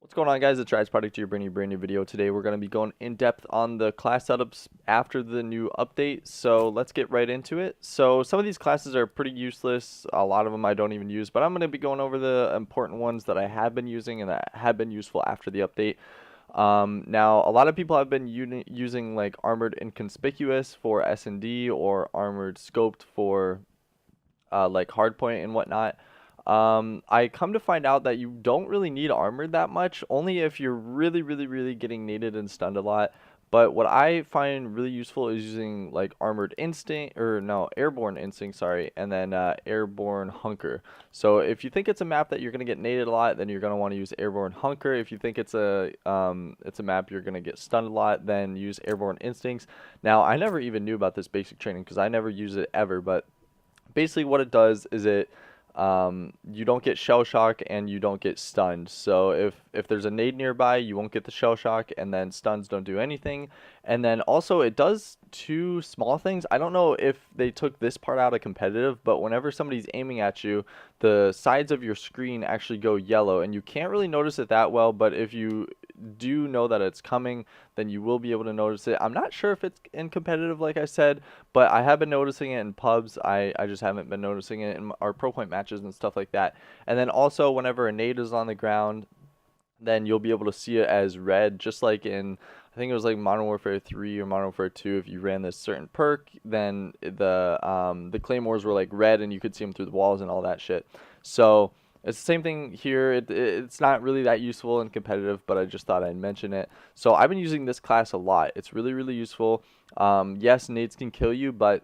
What's going on, guys? It's Rise Product here, bringing you a brand new video. Today we're going to be going in depth on the class setups after the new update, so let's get right into it. So some of these classes are pretty useless. A lot of them I don't even use, but I'm going to be going over the important ones that I have been using and that have been useful after the update. Now, a lot of people have been using like Armored Inconspicuous for S&D or Armored Scoped for like Hardpoint and whatnot. I come to find out that you don't really need armored that much, only if you're really getting naded and stunned a lot. But what I find really useful is using like armored instinct, or no, airborne instinct, sorry, and then airborne hunker. So if you think it's a map that you're gonna get naded a lot, then you're gonna want to use airborne hunker. If you think it's a map you're gonna get stunned a lot, then use airborne instincts. Now, I never even knew about this basic training because I never use it ever, but basically what it does is you don't get shell shock and you don't get stunned. So if there's a nade nearby, you won't get the shell shock, and then stuns don't do anything. And then also it does two small things. I don't know if they took this part out of competitive, but whenever somebody's aiming at you, the sides of your screen actually go yellow, and you can't really notice it that well, but if you do know that it's coming, then you will be able to notice it. I'm not sure if it's in competitive, like I said, but I have been noticing it in pubs. I just haven't been noticing it in our pro point matches and stuff like that. And then also whenever a nade is on the ground, then you'll be able to see it as red, just like in, I think it was like Modern Warfare 3 or Modern Warfare 2. If you ran this certain perk, then the claymores were like red and you could see them through the walls and all that shit. So it's the same thing here. It's not really that useful in competitive, but I just thought I'd mention it. So I've been using this class a lot. It's really useful. Yes, nades can kill you, but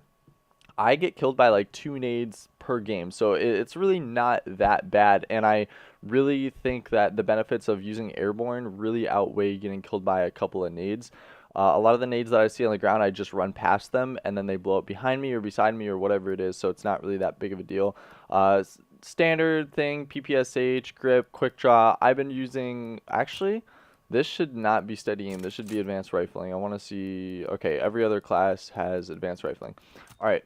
I get killed by like 2 nades per game, so it's really not that bad, and I really think that the benefits of using airborne really outweigh getting killed by a couple of nades. A lot of the nades that I see on the ground, I just run past them, and then they blow up behind me or beside me or whatever it is, so it's not really that big of a deal. Standard thing, PPSH, grip, quick draw. I've been using, actually, this should not be steady aim. This should be advanced rifling. I want to see, okay, every other class has advanced rifling. All right.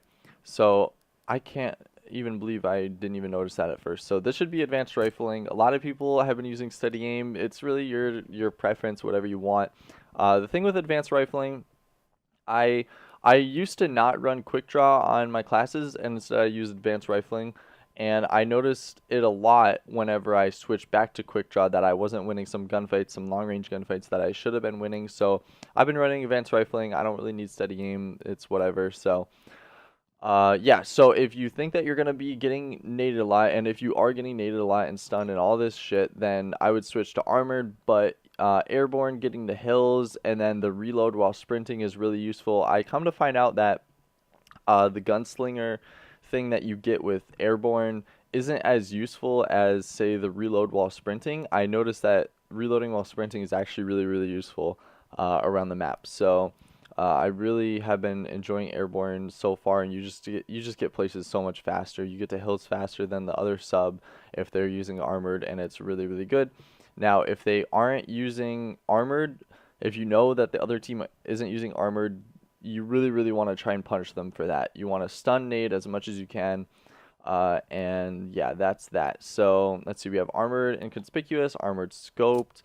So I can't even believe I didn't even notice that at first. So this should be advanced rifling. A lot of people have been using steady aim. It's really your preference, whatever you want. The thing with advanced rifling, I I used to not run quick draw on my classes, and instead I used advanced rifling. And I noticed it a lot whenever I switched back to quick draw that I wasn't winning some gunfights, some long range gunfights that I should have been winning. So I've been running advanced rifling. I don't really need steady aim. It's whatever. So yeah, so if you think that you're going to be getting naded a lot, and if you are getting naded a lot and stunned and all this shit, then I would switch to armored, but airborne, getting the hills, and then the reload while sprinting is really useful. I come to find out that the gunslinger thing that you get with airborne isn't as useful as, say, the reload while sprinting. I noticed that reloading while sprinting is actually really useful around the map. So I really have been enjoying airborne so far, and you just get places so much faster. You get to hills faster than the other sub if they're using armored, and it's really good. Now, if they aren't using armored, if you know that the other team isn't using armored, you really want to try and punish them for that. You want to stun nade as much as you can, and yeah, that's that. So let's see, we have armored inconspicuous, armored scoped.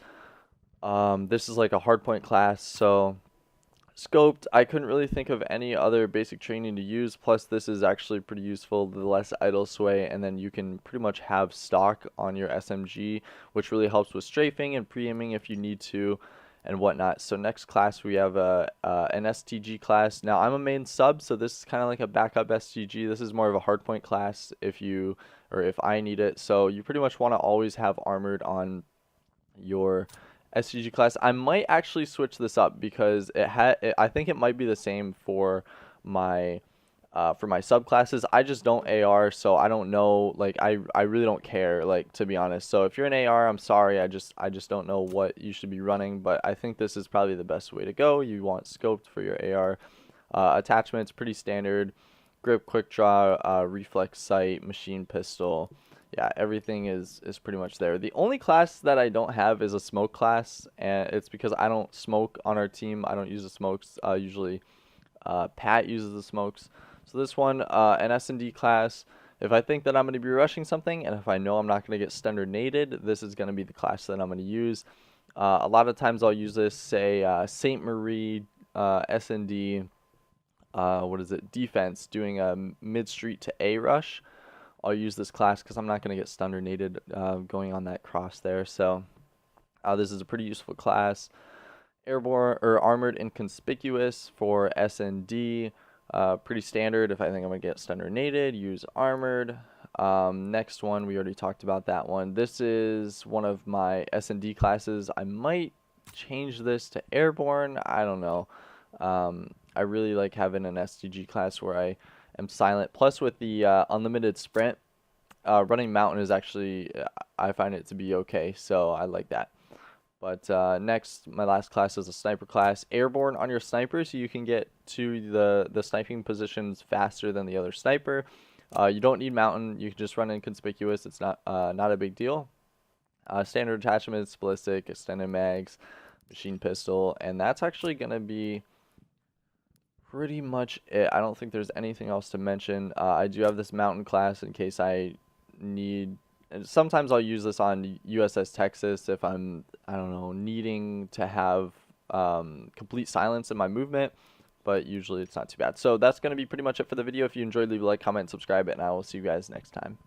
This is like a hardpoint class, so scoped, I couldn't really think of any other basic training to use, plus this is actually pretty useful, the less idle sway, and then you can pretty much have stock on your SMG, which really helps with strafing and pre-aiming if you need to and whatnot. So next class we have an STG class. Now I'm a main sub, so this is kind of like a backup STG. This is more of a hardpoint class if I need it. So you pretty much want to always have armored on your SCG class. I might actually switch this up because I think it might be the same for my subclasses. I just don't AR, so I don't know, like I really don't care, like, to be honest. So if you're an AR, I'm sorry, I just don't know what you should be running, but I think this is probably the best way to go. You want scoped for your AR. Attachments pretty standard. Grip, quick draw, reflex sight, machine pistol. Yeah, everything is pretty much there. The only class that I don't have is a smoke class, and it's because I don't smoke on our team. I don't use the smokes. Usually Pat uses the smokes. So this one, an S&D class, If I think that I'm going to be rushing something, and if I know I'm not going to get stun or naded, this is going to be the class that I'm going to use. A lot of times I'll use this, say, Saint Marie, SND, what is it, defense, doing a mid street to A rush. I'll use this class because I'm not going to get stun or naded going on that cross there. So this is a pretty useful class. Airborne or armored inconspicuous for SND. Pretty standard. If I think I'm going to get stun or naded, use armored. Next one, we already talked about that one. This is one of my SND classes. I might change this to airborne. I don't know. I really like having an SDG class where I am silent. Plus with the unlimited sprint, running mountain is actually, I find it to be okay. So I like that. But next, my last class is a sniper class. Airborne on your sniper, so you can get to the sniping positions faster than the other sniper. You don't need mountain. You can just run inconspicuous. It's not a big deal. Standard attachments, ballistic, extended mags, machine pistol, and that's actually going to be pretty much it. I don't think there's anything else to mention. I do have this mountain class in case I need. And sometimes I'll use this on USS Texas if I'm, I don't know, needing to have complete silence in my movement, but usually it's not too bad. So that's going to be pretty much it for the video. If you enjoyed, leave a like, comment, subscribe, and I will see you guys next time.